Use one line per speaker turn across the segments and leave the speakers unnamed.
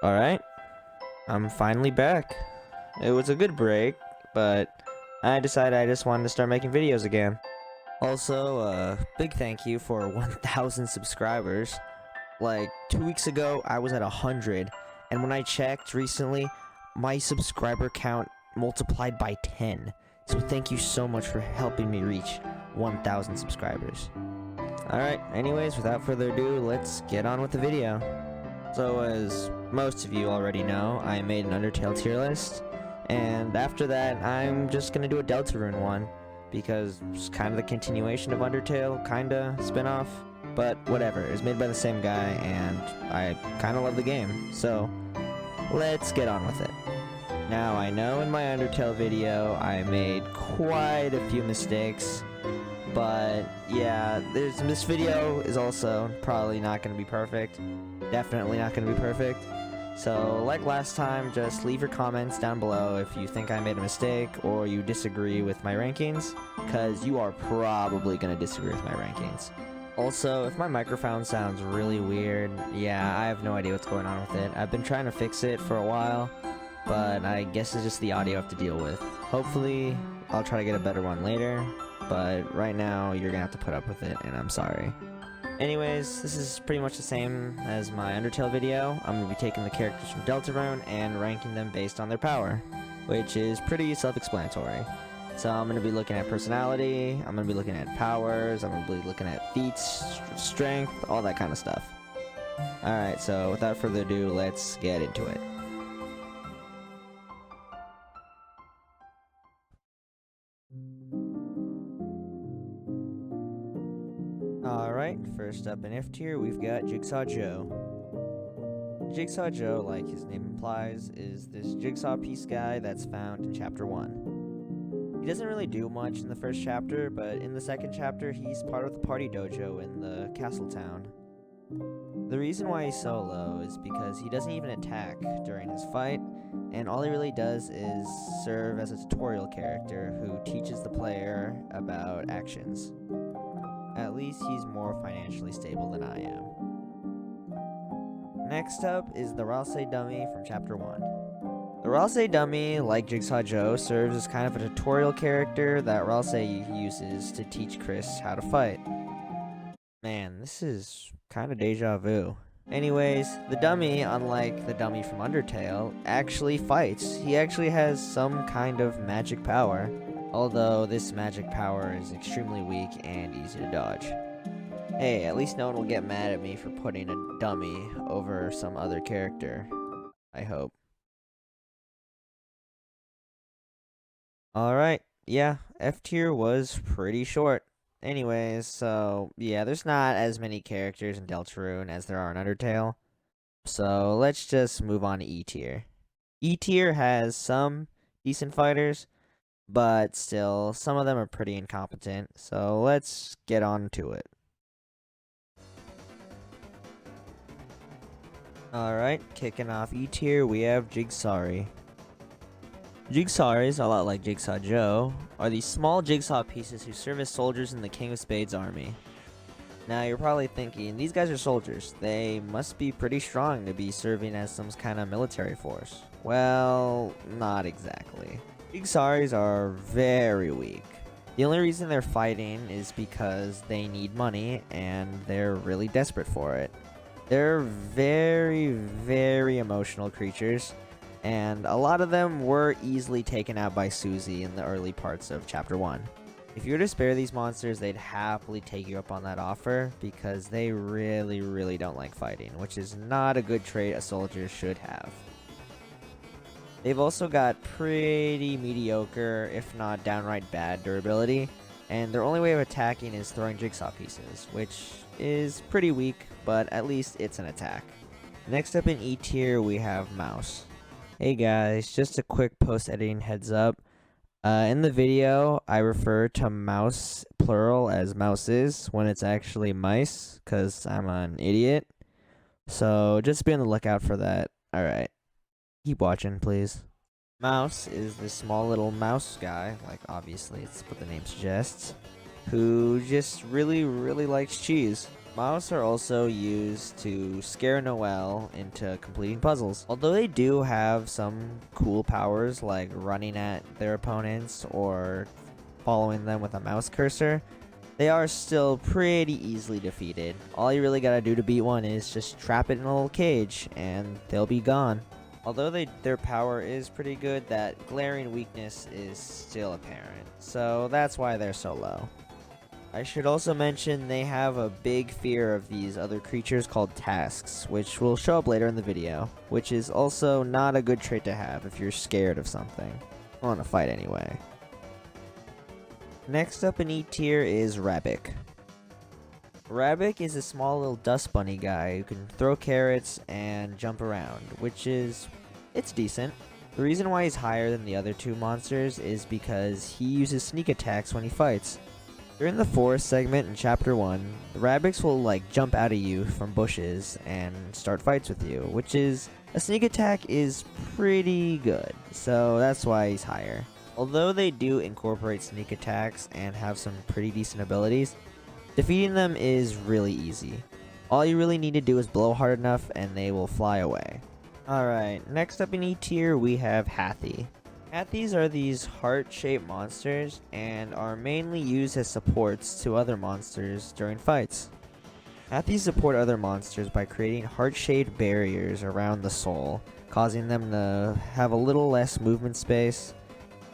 Alright, I'm finally back. It was a good break, but I decided I just wanted to start making videos again. Also, big thank you for 1,000 subscribers. Like, 2 weeks ago, I was at 100, and when I checked recently, my subscriber count multiplied by 10. So thank you so much for helping me reach 1,000 subscribers. Alright, anyways, without further ado, let's get on with the video. So as most of you already know, I made an Undertale tier list, and after that I'm just gonna do a Deltarune one, because it's kind of the continuation of Undertale, kinda spin-off, but whatever, it's made by the same guy, and I kinda love the game, so let's get on with it. Now I know in my Undertale video I made quite a few mistakes, but yeah, this video is also probably not going to be perfect. Definitely not going to be perfect. So like last time, just leave your comments down below if you think I made a mistake or you disagree with my rankings, because you are probably going to disagree with my rankings. Also, if my microphone sounds really weird, yeah, I have no idea what's going on with it. I've been trying to fix it for a while, but I guess it's just the audio I have to deal with. Hopefully, I'll try to get a better one later. But right now, you're gonna have to put up with it, and I'm sorry. Anyways, this is pretty much the same as my Undertale video. I'm gonna be taking the characters from Deltarune and ranking them based on their power, which is pretty self-explanatory. So I'm gonna be looking at personality, I'm gonna be looking at powers, I'm gonna be looking at feats, strength, all that kind of stuff. Alright, so without further ado, let's get into it. Alright, first up in F tier, we've got Jigsaw Joe. Jigsaw Joe, like his name implies, is this jigsaw piece guy that's found in Chapter 1. He doesn't really do much in the first chapter, but in the second chapter, he's part of the party dojo in the castle town. The reason why he's so low is because he doesn't even attack during his fight, and all he really does is serve as a tutorial character who teaches the player about actions. At least he's more financially stable than I am. Next up is the Ralsei dummy from Chapter 1. The Ralsei dummy, like Jigsaw Joe, serves as kind of a tutorial character that Ralsei uses to teach Chris how to fight. Man, this is kind of deja vu. Anyways, the dummy, unlike the dummy from Undertale, actually fights. He actually has some kind of magic power. Although this magic power is extremely weak and easy to dodge. Hey, at least no one will get mad at me for putting a dummy over some other character. I hope. Alright, yeah, F tier was pretty short. Anyways, so yeah, there's not as many characters in Deltarune as there are in Undertale. So let's just move on to E tier. E tier has some decent fighters, but still, some of them are pretty incompetent, so let's get on to it. Alright, kicking off E tier, we have Jigsawry. Jigsaws, a lot like Jigsaw Joe, are these small jigsaw pieces who serve as soldiers in the King of Spades army. Now, you're probably thinking, these guys are soldiers. They must be pretty strong to be serving as some kind of military force. Well, not exactly. Jigsaws are very weak. The only reason they're fighting is because they need money and they're really desperate for it. They're very, very emotional creatures, and a lot of them were easily taken out by Susie in the early parts of Chapter 1. If you were to spare these monsters, they'd happily take you up on that offer because they really, really don't like fighting, which is not a good trait a soldier should have. They've also got pretty mediocre, if not downright bad, durability, and their only way of attacking is throwing jigsaw pieces, which is pretty weak, but at least it's an attack. Next up in E tier, we have Mouse. Hey guys, just a quick post-editing heads up. In the video, I refer to mouse plural as mouses when it's actually mice, because I'm an idiot. So just be on the lookout for that. Alright. Keep watching, please. Mouse is this small little mouse guy, like obviously it's what the name suggests, who just really, really likes cheese. Mouse are also used to scare Noelle into completing puzzles. Although they do have some cool powers like running at their opponents or following them with a mouse cursor, they are still pretty easily defeated. All you really gotta do to beat one is just trap it in a little cage and they'll be gone. Although their power is pretty good, that glaring weakness is still apparent, so that's why they're so low. I should also mention they have a big fear of these other creatures called tasks, which will show up later in the video, which is also not a good trait to have if you're scared of something. I want to fight anyway. Next up in E tier is Rabbik. Rabbik is a small little dust bunny guy who can throw carrots and jump around, it's decent. The reason why he's higher than the other two monsters is because he uses sneak attacks when he fights. During the forest segment in Chapter 1, the Rabbiks will jump out at you from bushes and start fights with you, a sneak attack is pretty good, so that's why he's higher. Although they do incorporate sneak attacks and have some pretty decent abilities, defeating them is really easy. All you really need to do is blow hard enough and they will fly away. Alright, next up in E tier we have Hathi. Hathis are these heart-shaped monsters and are mainly used as supports to other monsters during fights. Hathis support other monsters by creating heart-shaped barriers around the soul, causing them to have a little less movement space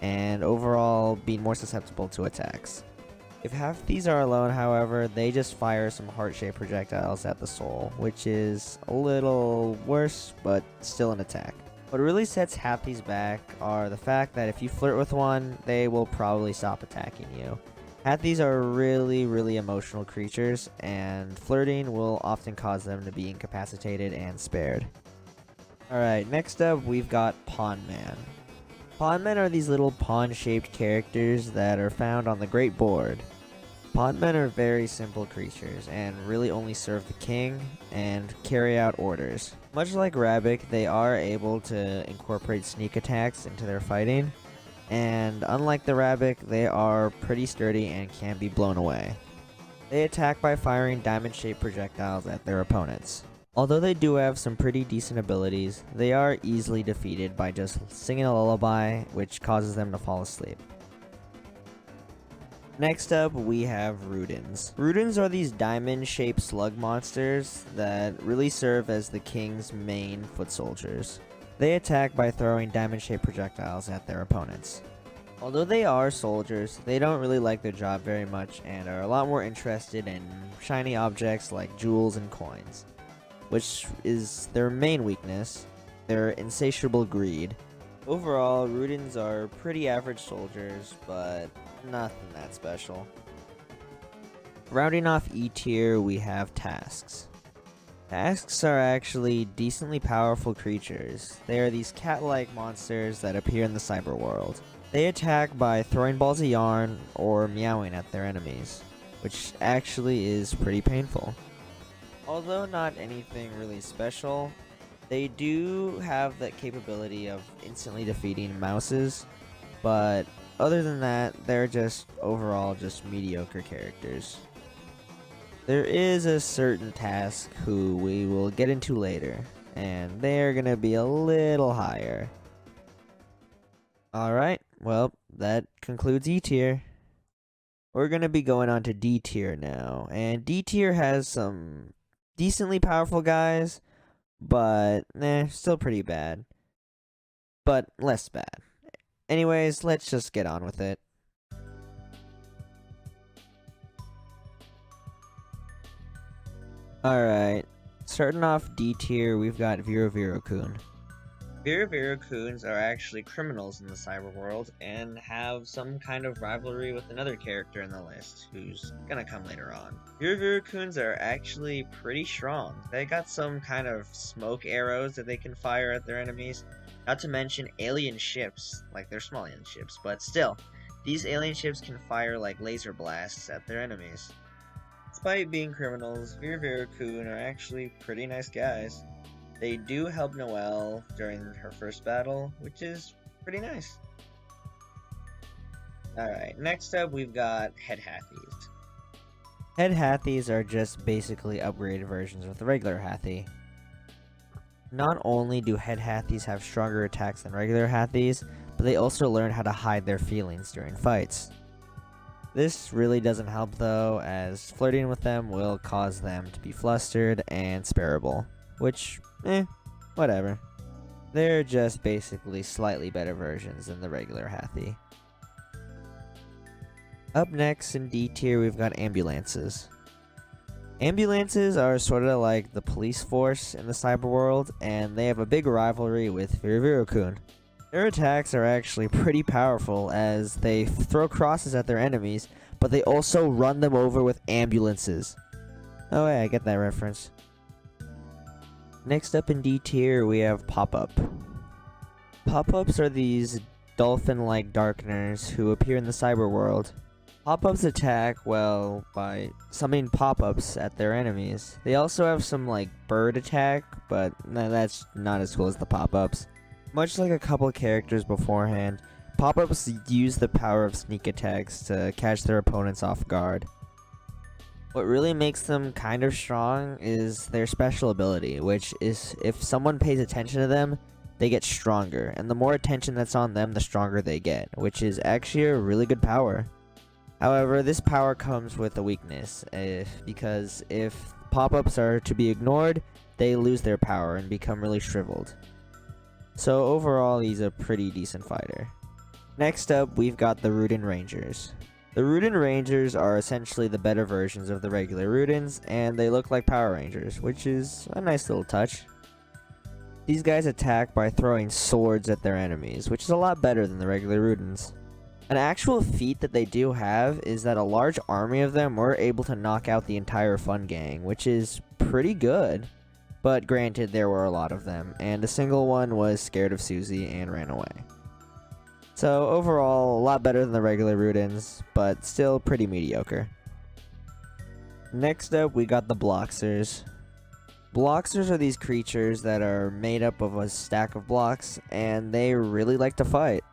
and overall be more susceptible to attacks. If Hathis are alone, however, they just fire some heart-shaped projectiles at the soul, which is a little worse, but still an attack. What really sets Hathis back are the fact that if you flirt with one, they will probably stop attacking you. Hathis are really emotional creatures, and flirting will often cause them to be incapacitated and spared. Alright, next up we've got Pawn Man. Pawn Men are these little pawn-shaped characters that are found on the Great Board. Pawn Men are very simple creatures and really only serve the king and carry out orders. Much like Rabbik, they are able to incorporate sneak attacks into their fighting, and unlike the Rabbik, they are pretty sturdy and can be blown away. They attack by firing diamond-shaped projectiles at their opponents. Although they do have some pretty decent abilities, they are easily defeated by just singing a lullaby, which causes them to fall asleep. Next up, we have Rudins. Rudins are these diamond-shaped slug monsters that really serve as the king's main foot soldiers. They attack by throwing diamond-shaped projectiles at their opponents. Although they are soldiers, they don't really like their job very much and are a lot more interested in shiny objects like jewels and coins, which is their main weakness, their insatiable greed. Overall, Rudins are pretty average soldiers, but nothing that special. Rounding off E tier, we have Tasks. Tasks are actually decently powerful creatures. They are these cat-like monsters that appear in the cyber world. They attack by throwing balls of yarn or meowing at their enemies, which actually is pretty painful. Although not anything really special, they do have that capability of instantly defeating mouses, but other than that, they're just overall just mediocre characters. There is a certain task who we will get into later, and they're gonna be a little higher. Alright, well, that concludes E tier. We're gonna be going on to D tier now, and D tier has some decently powerful guys, but still pretty bad. But less bad. Anyways, let's just get on with it. Alright, starting off D tier, we've got Viru-Viru-Kun. Viru-Viru-Kuns are actually criminals in the cyber world and have some kind of rivalry with another character in the list who's gonna come later on. Viru-Viru-Kuns are actually pretty strong. They got some kind of smoke arrows that they can fire at their enemies, not to mention alien ships, like they're small alien ships, but still, these alien ships can fire like laser blasts at their enemies. Despite being criminals, Viru-Viru-Kun are actually pretty nice guys. They do help Noelle during her first battle, which is pretty nice. Alright, next up we've got Head Hathis. Head Hathies are just basically upgraded versions of the regular Hathi. Not only do Head Hathies have stronger attacks than regular Hathies, but they also learn how to hide their feelings during fights. This really doesn't help though, as flirting with them will cause them to be flustered and sparable, which, whatever. They're just basically slightly better versions than the regular Hathi. Up next in D tier, we've got ambulances. Ambulances are sort of like the police force in the cyber world, and they have a big rivalry with Viru-Viru-kun. Their attacks are actually pretty powerful, as they throw crosses at their enemies, but they also run them over with ambulances. Oh yeah, I get that reference. Next up in D tier, we have Pop-Up. Pop-Ups are these dolphin-like darkeners who appear in the cyber world. Pop-Ups attack, well, by summoning pop-ups at their enemies. They also have some, like, bird attack, but that's not as cool as the pop-ups. Much like a couple characters beforehand, pop-ups use the power of sneak attacks to catch their opponents off guard. What really makes them kind of strong is their special ability, which is if someone pays attention to them, they get stronger, and the more attention that's on them, the stronger they get, which is actually a really good power. However, this power comes with a weakness, because if pop-ups are to be ignored, they lose their power and become really shriveled. So overall, he's a pretty decent fighter. Next up, we've got the Rudin Rangers. The Rudin Rangers are essentially the better versions of the regular Rudins, and they look like Power Rangers, which is a nice little touch. These guys attack by throwing swords at their enemies, which is a lot better than the regular Rudins. An actual feat that they do have is that a large army of them were able to knock out the entire Fun Gang, which is pretty good. But granted, there were a lot of them, and a single one was scared of Susie and ran away. So overall, a lot better than the regular Rudins, but still pretty mediocre. Next up, we got the Bloxers. Bloxers are these creatures that are made up of a stack of blocks, and they really like to fight.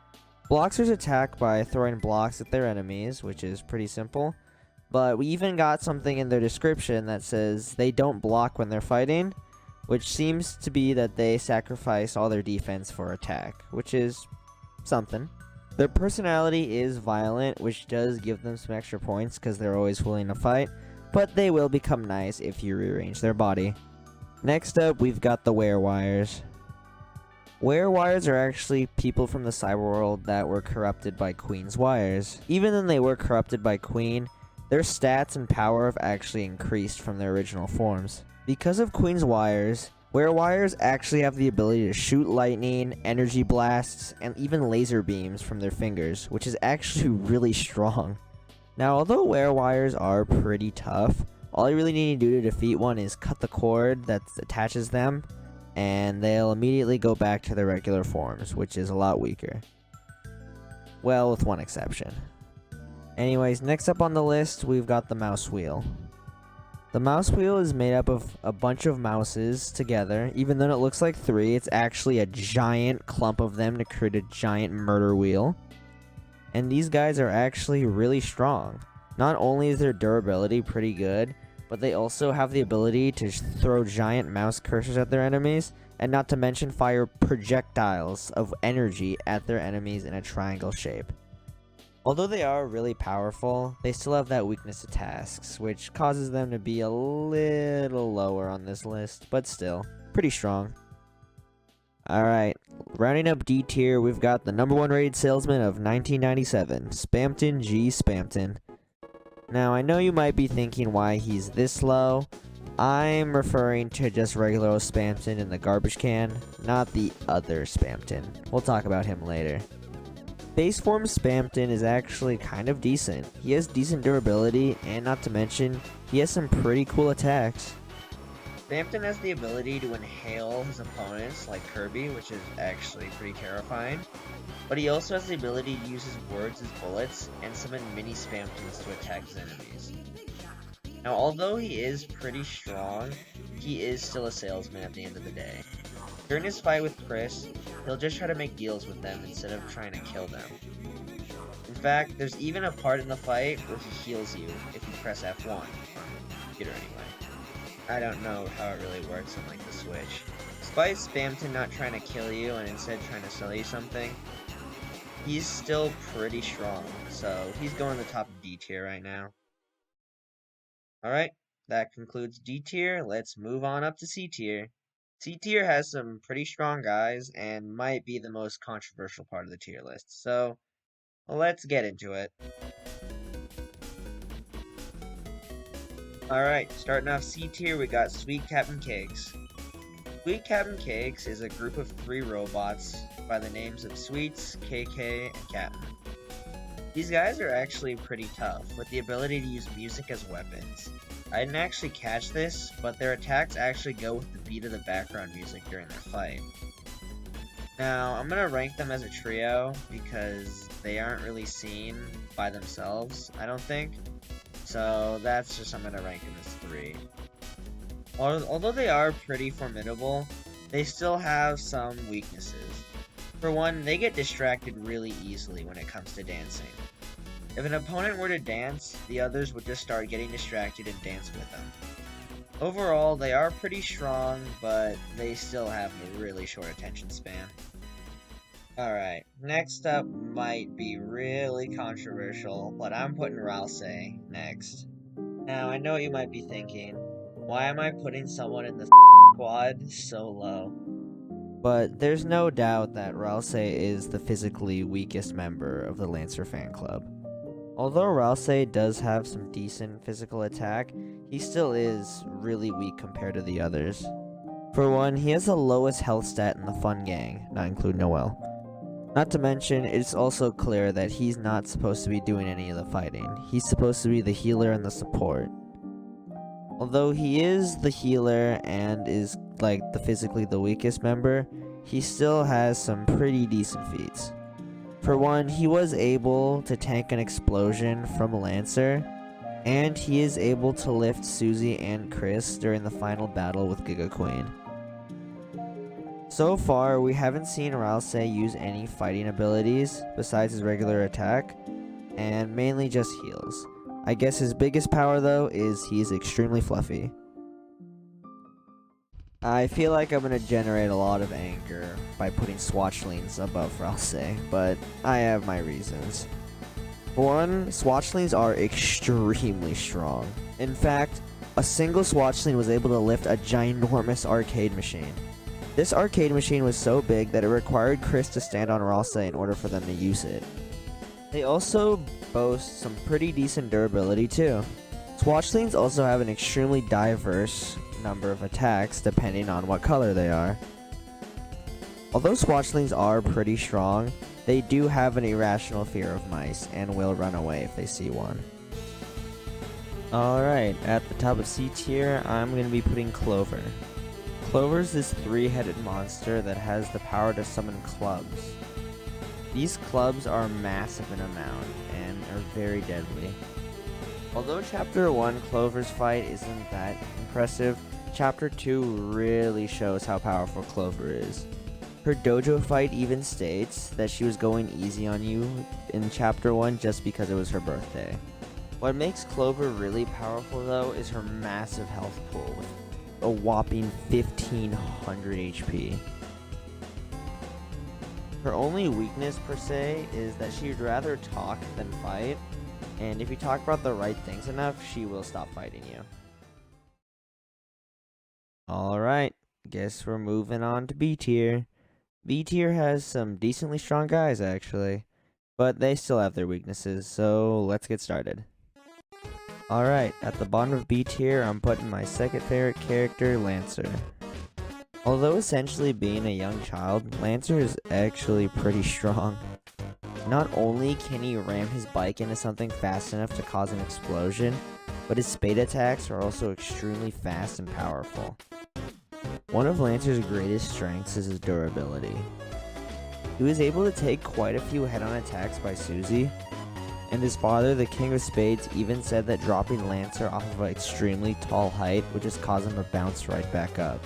Bloxers attack by throwing blocks at their enemies, which is pretty simple. But we even got something in their description that says they don't block when they're fighting, which seems to be that they sacrifice all their defense for attack, which is something. Their personality is violent, which does give them some extra points because they're always willing to fight, but they will become nice if you rearrange their body. Next up, we've got the Werewires. Werewires are actually people from the cyber world that were corrupted by Queen's wires. Even though they were corrupted by Queen, their stats and power have actually increased from their original forms. Because of Queen's wires, Werewires actually have the ability to shoot lightning, energy blasts, and even laser beams from their fingers, which is actually really strong. Now, although Werewires are pretty tough, all you really need to do to defeat one is cut the cord that attaches them, and they'll immediately go back to their regular forms, which is a lot weaker. Well, with one exception. Anyways, next up on the list, we've got the Mouse Wheel. The Mouse Wheel is made up of a bunch of mouses together. Even though it looks like 3, it's actually a giant clump of them to create a giant murder wheel. And these guys are actually really strong. Not only is their durability pretty good, but they also have the ability to throw giant mouse cursors at their enemies, and not to mention fire projectiles of energy at their enemies in a triangle shape. Although they are really powerful, they still have that weakness to tasks, which causes them to be a little lower on this list, but still, pretty strong. Alright, rounding up D tier, we've got the #1 rated salesman of 1997, Spamton G. Spamton. Now, I know you might be thinking why he's this low. I'm referring to just regular old Spamton in the garbage can, not the other Spamton. We'll talk about him later. Base form Spamton is actually kind of decent. He has decent durability, and not to mention, he has some pretty cool attacks. Spamton has the ability to inhale his opponents, like Kirby, which is actually pretty terrifying. But he also has the ability to use his words as bullets, and summon mini Spamtons to attack his enemies. Now, although he is pretty strong, he is still a salesman at the end of the day. During his fight with Chris, he'll just try to make deals with them instead of trying to kill them. In fact, there's even a part in the fight where he heals you if you press F1 on computer anyway. I don't know how it really works on like the Switch. Despite Spamton not trying to kill you and instead trying to sell you something, he's still pretty strong, so he's going to the top of D tier right now. Alright, that concludes D tier. Let's move on up to C tier. C tier has some pretty strong guys and might be the most controversial part of the tier list, so let's get into it. Alright, starting off C tier, we got Sweet Captain Cakes. Sweet Captain Cakes is a group of 3 robots by the names of Sweets, KK, and Captain. These guys are actually pretty tough, with the ability to use music as weapons. I didn't actually catch this, but their attacks actually go with the beat of the background music during their fight. Now, I'm going to rank them as a trio, because they aren't really seen by themselves, I don't think. So that's just, I'm going to rank them as 3. Although they are pretty formidable, they still have some weaknesses. For one, they get distracted really easily when it comes to dancing. If an opponent were to dance, the others would just start getting distracted and dance with them. Overall, they are pretty strong, but they still have a really short attention span. Alright, next up might be really controversial, but I'm putting Ralsei next. Now, I know what you might be thinking. Why am I putting someone in the squad so low? But there's no doubt that Ralsei is the physically weakest member of the Lancer fan club. Although Ralsei does have some decent physical attack, he still is really weak compared to the others. For one, he has the lowest health stat in the Fun Gang, not including Noel. Not to mention, it's also clear that he's not supposed to be doing any of the fighting. He's supposed to be the healer and the support. Although he is the healer and is like physically the weakest member, he still has some pretty decent feats. For one, he was able to tank an explosion from Lancer, and he is able to lift Susie and Chris during the final battle with Giga Queen. So far, we haven't seen Ralsei use any fighting abilities besides his regular attack, and mainly just heals. I guess his biggest power though is he's extremely fluffy. I feel like I'm going to generate a lot of anger by putting Swatchlings above Ralsei, but I have my reasons. For one, Swatchlings are extremely strong. In fact, a single Swatchling was able to lift a ginormous arcade machine. This arcade machine was so big that it required Chris to stand on Ralsei in order for them to use it. They also boast some pretty decent durability too. Swatchlings also have an extremely diverse number of attacks depending on what color they are. Although Swatchlings are pretty strong, they do have an irrational fear of mice and will run away if they see one. Alright, at the top of C tier, I'm going to be putting Clover. Clover's this 3-headed monster that has the power to summon clubs. These clubs are massive in amount and are very deadly. Although Chapter 1 Clover's fight isn't that impressive, Chapter 2 really shows how powerful Clover is. Her dojo fight even states that she was going easy on you in Chapter 1 just because it was her birthday. What makes Clover really powerful though is her massive health pool with a whopping 1500 HP. Her only weakness per se is that she'd rather talk than fight, and if you talk about the right things enough, she will stop fighting you. Alright, guess we're moving on to B tier. B tier has some decently strong guys actually, but they still have their weaknesses, so let's get started. Alright, at the bottom of B tier, I'm putting my second favorite character, Lancer. Although essentially being a young child, Lancer is actually pretty strong. Not only can he ram his bike into something fast enough to cause an explosion, but his spade attacks are also extremely fast and powerful. One of Lancer's greatest strengths is his durability. He was able to take quite a few head-on attacks by Susie, and his father, the King of Spades, even said that dropping Lancer off of an extremely tall height would just cause him to bounce right back up.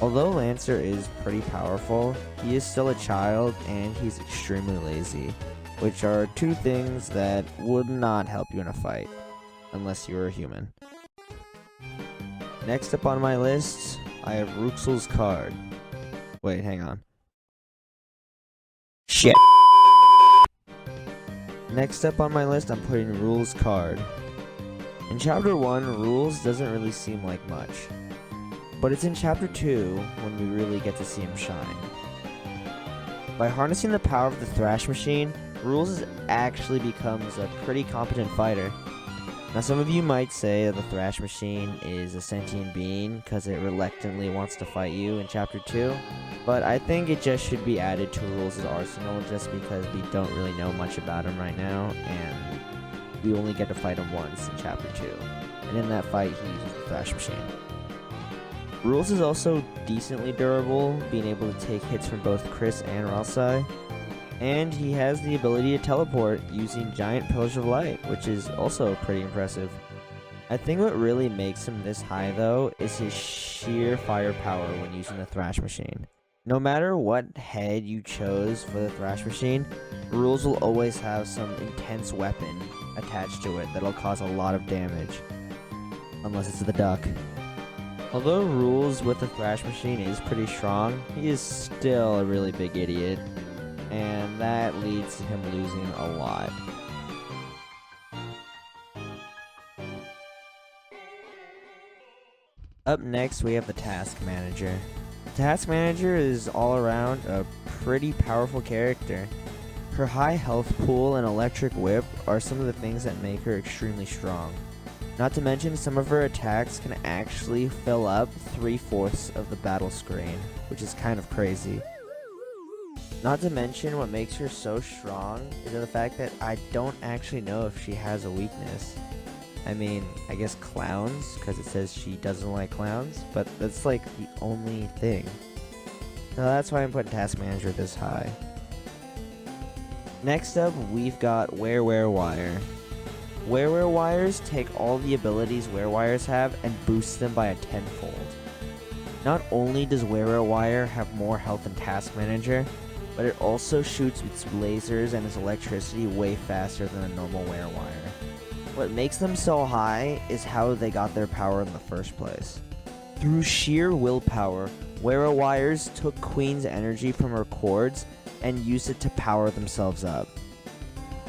Although Lancer is pretty powerful, he is still a child and he's extremely lazy, which are two things that would not help you in a fight, unless you were a human. Next up on my list, I have Ruxel's card. Wait, hang on. Shit. Next up on my list, I'm putting Rule's card. In Chapter 1, Rules doesn't really seem like much. But it's in Chapter 2 when we really get to see him shine. By harnessing the power of the Thrash Machine, Rules actually becomes a pretty competent fighter. Now some of you might say that the Thrash Machine is a sentient being because it reluctantly wants to fight you in Chapter 2, but I think it just should be added to Rules' arsenal just because we don't really know much about him right now, and we only get to fight him once in Chapter 2, and in that fight he uses the Thrash Machine. Rules is also decently durable, being able to take hits from both Chris and Ralsei, and he has the ability to teleport using giant pillars of light, which is also pretty impressive. I think what really makes him this high though is his sheer firepower when using the Thrash Machine. No matter what head you chose for the Thrash Machine, Rules will always have some intense weapon attached to it that'll cause a lot of damage. Unless it's the duck. Although Rules with the Thrash Machine is pretty strong, he is still a really big idiot, and that leads to him losing a lot. Up next, we have the Task Manager. The Task Manager is all around a pretty powerful character. Her high health pool and electric whip are some of the things that make her extremely strong. Not to mention, some of her attacks can actually fill up 3/4 of the battle screen, which is kind of crazy. Not to mention, what makes her so strong is the fact that I don't actually know if she has a weakness. I mean, I guess clowns, because it says she doesn't like clowns, but that's like the only thing. So that's why I'm putting Task Manager this high. Next up, we've got Wire. Wires take all the abilities Wires have and boost them by a tenfold. Not only does Wire have more health than Task Manager, but it also shoots its lasers and its electricity way faster than a normal Wire. What makes them so high is how they got their power in the first place. Through sheer willpower, Wires took Queen's energy from her cords and used it to power themselves up.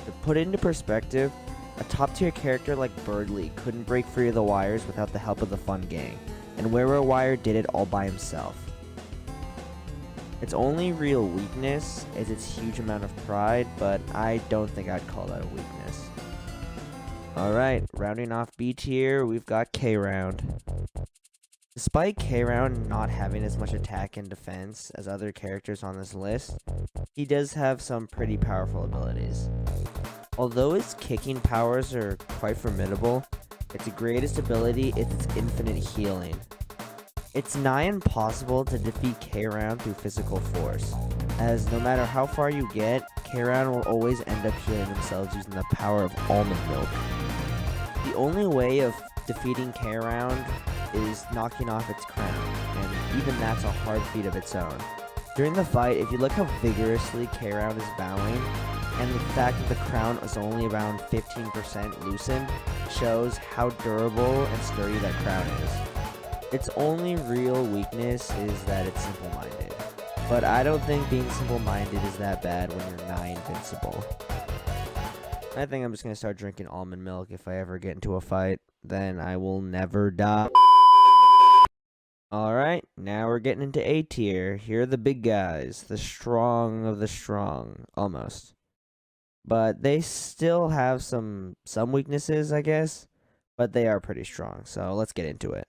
To put it into perspective, a top tier character like Birdly couldn't break free of the wires without the help of the Fun Gang, and Wire did it all by himself. Its only real weakness is its huge amount of pride, but I don't think I'd call that a weakness. Alright, rounding off B tier, we've got K-Round. Despite K-Round not having as much attack and defense as other characters on this list, he does have some pretty powerful abilities. Although its kicking powers are quite formidable, its greatest ability is its infinite healing. It's nigh impossible to defeat K-Round through physical force, as no matter how far you get, K-Round will always end up healing themselves using the power of almond milk. The only way of defeating K-Round is knocking off its crown, and even that's a hard feat of its own. During the fight, if you look how vigorously K-Round is bowing, and the fact that the crown is only around 15% loosened shows how durable and sturdy that crown is. Its only real weakness is that it's simple-minded, but I don't think being simple-minded is that bad when you're nigh invincible. I think I'm just going to start drinking almond milk if I ever get into a fight, then I will never die. Alright, now we're getting into A tier. Here are the big guys, the strong of the strong, almost. But they still have some weaknesses, I guess, but they are pretty strong, so let's get into it.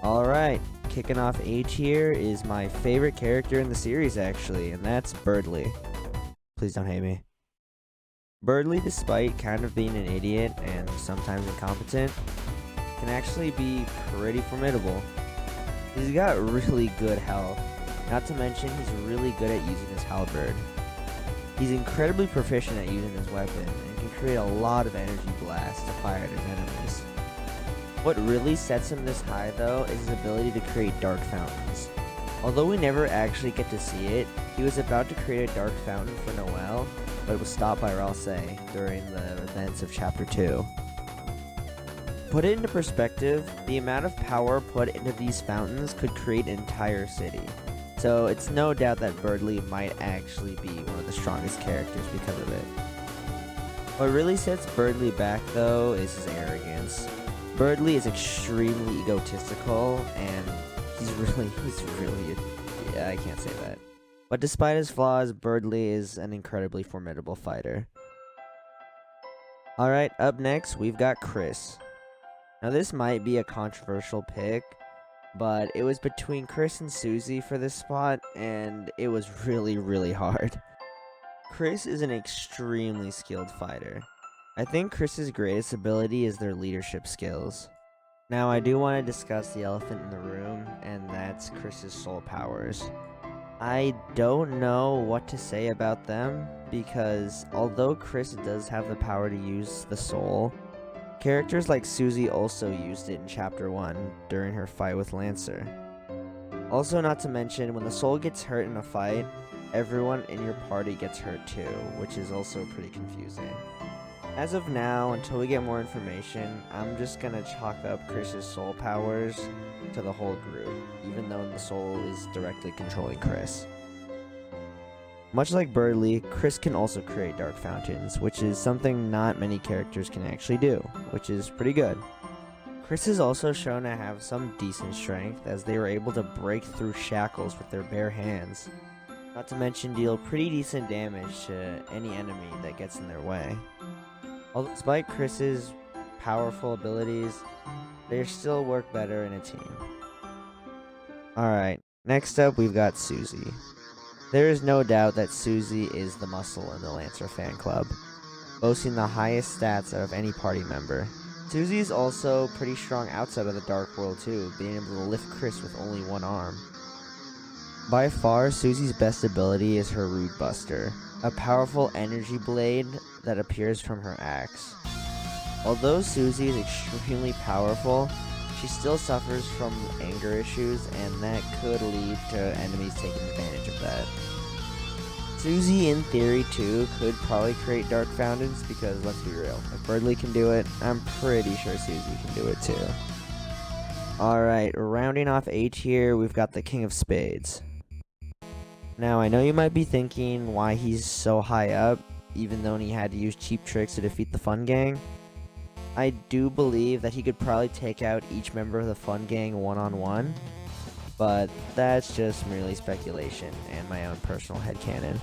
Alright, kicking off A tier is my favorite character in the series, actually, and that's Birdly. Please don't hate me. Birdly, despite kind of being an idiot and sometimes incompetent, can actually be pretty formidable. He's got really good health, not to mention he's really good at using his halberd. He's incredibly proficient at using his weapon and can create a lot of energy blasts to fire at his enemies. What really sets him this high though is his ability to create dark fountains. Although we never actually get to see it, he was about to create a dark fountain for Noelle, but it was stopped by Ralsei during the events of Chapter 2. put it into perspective, the amount of power put into these fountains could create an entire city. So it's no doubt that Birdly might actually be one of the strongest characters because of it. What really sets Birdly back though is his arrogance. Birdly is extremely egotistical and he's really, yeah, I can't say that. But despite his flaws, Birdly is an incredibly formidable fighter. Alright, up next we've got Chris. Now this might be a controversial pick, but it was between Chris and Susie for this spot, and it was really hard. Chris is an extremely skilled fighter. I think Chris's greatest ability is their leadership skills. Now I do want to discuss the elephant in the room, and that's Chris's soul powers. I don't know what to say about them, because although Chris does have the power to use the soul, characters like Susie also used it in Chapter 1 during her fight with Lancer. Also, not to mention, when the soul gets hurt in a fight, everyone in your party gets hurt too, which is also pretty confusing. As of now, until we get more information, I'm just gonna chalk up Chris's soul powers to the whole group, even though the soul is directly controlling Chris. Much like Birdly, Chris can also create dark fountains, which is something not many characters can actually do, which is pretty good. Chris is also shown to have some decent strength, as they were able to break through shackles with their bare hands, not to mention deal pretty decent damage to any enemy that gets in their way. Despite Chris's powerful abilities, they still work better in a team. Alright, next up we've got Susie. There is no doubt that Susie is the muscle in the Lancer fan club, boasting the highest stats out of any party member. Susie is also pretty strong outside of the Dark World too, being able to lift Chris with only one arm. By far, Susie's best ability is her Rude Buster, a powerful energy blade that appears from her axe. Although Susie is extremely powerful, she still suffers from anger issues, and that could lead to enemies taking advantage of that. Susie, in theory too, could probably create dark fountains, because let's be real, if Birdly can do it, I'm pretty sure Susie can do it too. Alright, rounding off A tier, we've got the King of Spades. Now, I know you might be thinking why he's so high up, even though he had to use cheap tricks to defeat the Fun Gang. I do believe that he could probably take out each member of the Fun Gang one-on-one, but that's just merely speculation and my own personal headcanon.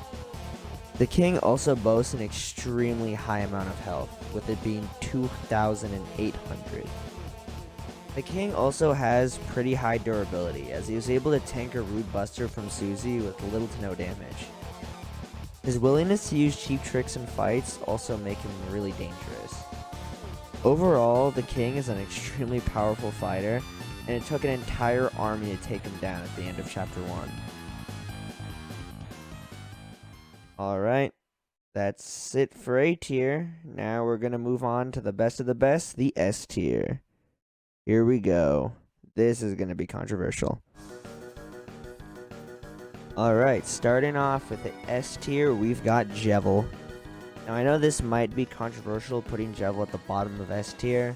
The King also boasts an extremely high amount of health, with it being 2,800. The King also has pretty high durability, as he was able to tank a Rude Buster from Susie with little to no damage. His willingness to use cheap tricks in fights also make him really dangerous. Overall, the King is an extremely powerful fighter, and it took an entire army to take him down at the end of Chapter 1. Alright, that's it for A tier. Now we're gonna move on to the best of the best, the S tier. Here we go. This is gonna be controversial. Alright, starting off with the S tier, we've got Jevil. Now I know this might be controversial putting Jevil at the bottom of S tier,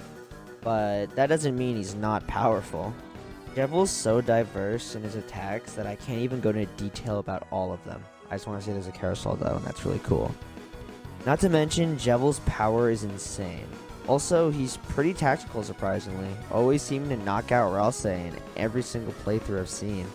but that doesn't mean he's not powerful. Jevil's so diverse in his attacks that I can't even go into detail about all of them. I just want to say there's a carousel though, and that's really cool. Not to mention, Jevil's power is insane. Also, he's pretty tactical surprisingly, always seeming to knock out Ralse in every single playthrough I've seen.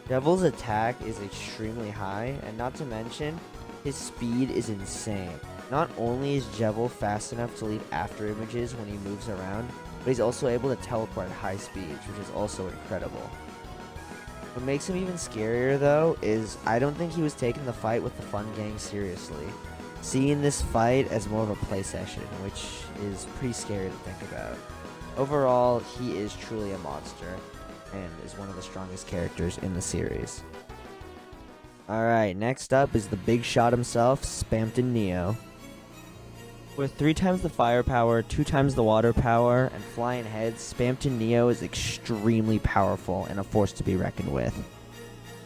Jevil's attack is extremely high, and not to mention, his speed is insane. Not only is Jevil fast enough to leave after images when he moves around, but he's also able to teleport at high speeds, which is also incredible. What makes him even scarier though is I don't think he was taking the fight with the Fun Gang seriously, seeing this fight as more of a play session, which is pretty scary to think about. Overall, he is truly a monster, and is one of the strongest characters in the series. Alright, next up is the big shot himself, Spamton Neo. With 3 times the firepower, 2 times the water power, and flying heads, Spamton Neo is extremely powerful and a force to be reckoned with.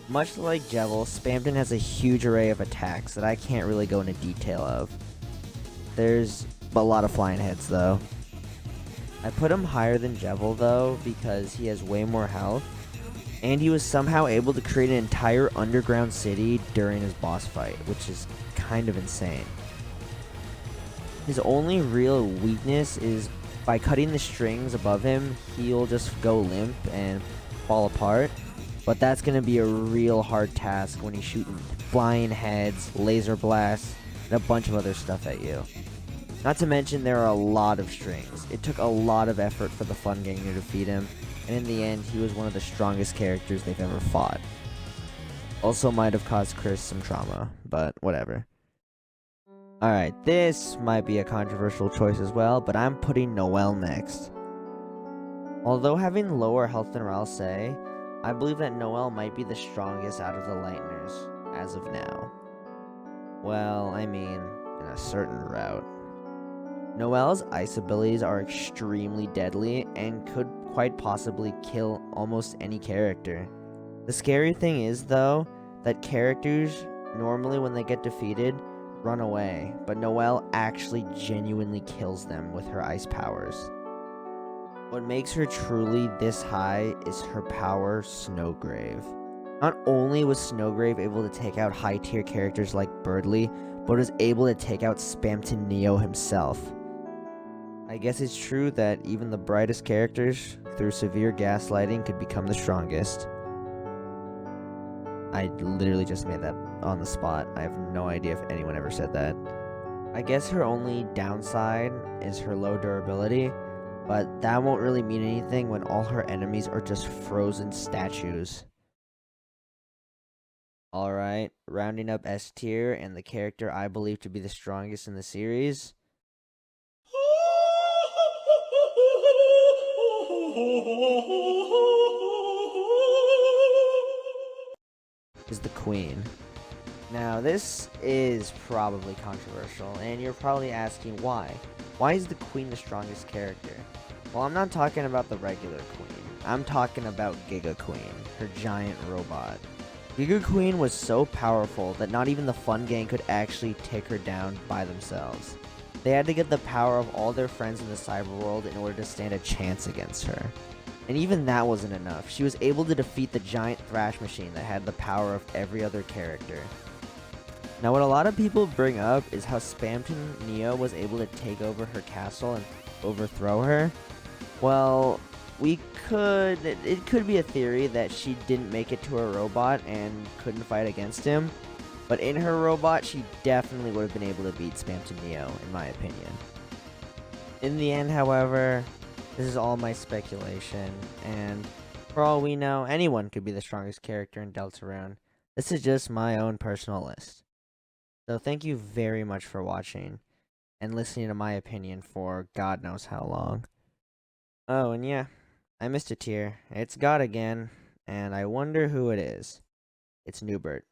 Much like Jevil, Spamton has a huge array of attacks that I can't really go into detail of. There's a lot of flying heads though. I put him higher than Jevil though because he has way more health, and he was somehow able to create an entire underground city during his boss fight, which is kind of insane. His only real weakness is by cutting the strings above him, he'll just go limp and fall apart. But that's going to be a real hard task when he's shooting flying heads, laser blasts, and a bunch of other stuff at you. Not to mention there are a lot of strings. It took a lot of effort for the Fun Gang to defeat him, and in the end he was one of the strongest characters they've ever fought. Also might have caused Chris some trauma, but whatever. Alright, this might be a controversial choice as well, but I'm putting Noelle next. Although having lower health than Ralsei, I believe that Noelle might be the strongest out of the Lighteners, as of now. Well, I mean, in a certain route. Noelle's ice abilities are extremely deadly and could quite possibly kill almost any character. The scary thing is, though, that characters, normally when they get defeated, run away, but Noelle actually genuinely kills them with her ice powers. What makes her truly this high is her power, Snowgrave. Not only was Snowgrave able to take out high tier characters like Birdly, but was able to take out Spamton Neo himself. I guess it's true that even the brightest characters, through severe gaslighting, could become the strongest. I literally just made that on the spot. I have no idea if anyone ever said that. I guess her only downside is her low durability, but that won't really mean anything when all her enemies are just frozen statues. Alright, rounding up S tier and the character I believe to be the strongest in the series is the Queen. Now, this is probably controversial, and you're probably asking why. Why is the Queen the strongest character? Well, I'm not talking about the regular Queen. I'm talking about Giga Queen, her giant robot. Giga Queen was so powerful that not even the Fun Gang could actually take her down by themselves. They had to get the power of all their friends in the cyber world in order to stand a chance against her. And even that wasn't enough. She was able to defeat the giant thrash machine that had the power of every other character. Now, what a lot of people bring up is how Spamton Neo was able to take over her castle and overthrow her. Well, it could be a theory that she didn't make it to her robot and couldn't fight against him. But in her robot, she definitely would have been able to beat Spamton Neo, in my opinion. In the end, however, this is all my speculation, and for all we know, anyone could be the strongest character in Deltarune. This is just my own personal list. So thank you very much for watching, and listening to my opinion for God knows how long. Oh, and yeah, I missed a tier. It's God again, and I wonder who it is. It's Newbert.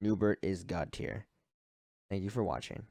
Newbert is God tier. Thank you for watching.